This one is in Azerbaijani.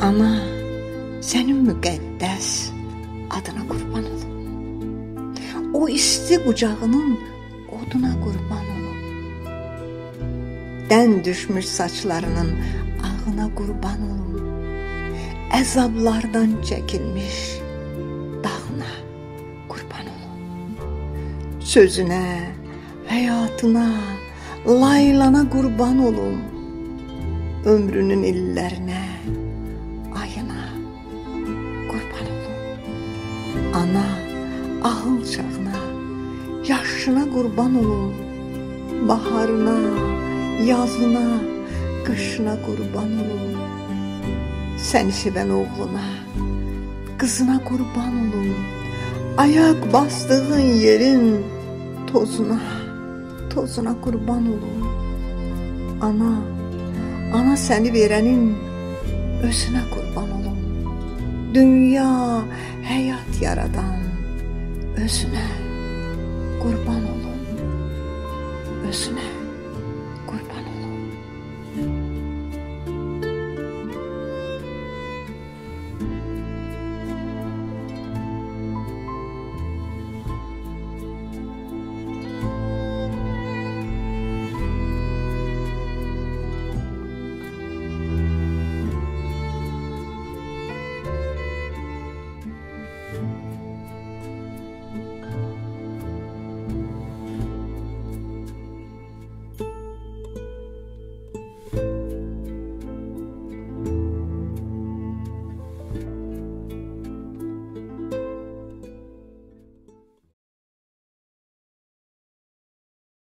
Ana, sənin müqəddəs adına qurban olum. O isti qucağının oduna qurban olum. Dən düşmüş saçlarının ağına qurban olum. Əzablardan çəkilmiş dağına qurban olum. Sözünə, həyatına, laylana qurban olum. Ömrünün illərinə, ayına qurban olum. Ana, ağıl çağına, yaşına qurban olum. Baharına, yazına, qışına qurban olum. Səni sevən oğluna, qızına qurban olum. Ayaq bastığın yerin tozuna qurban olum. Ana səni verənin özünə qurban olum. Dünya, həyat yaradan özünə qurban olum. Özünə.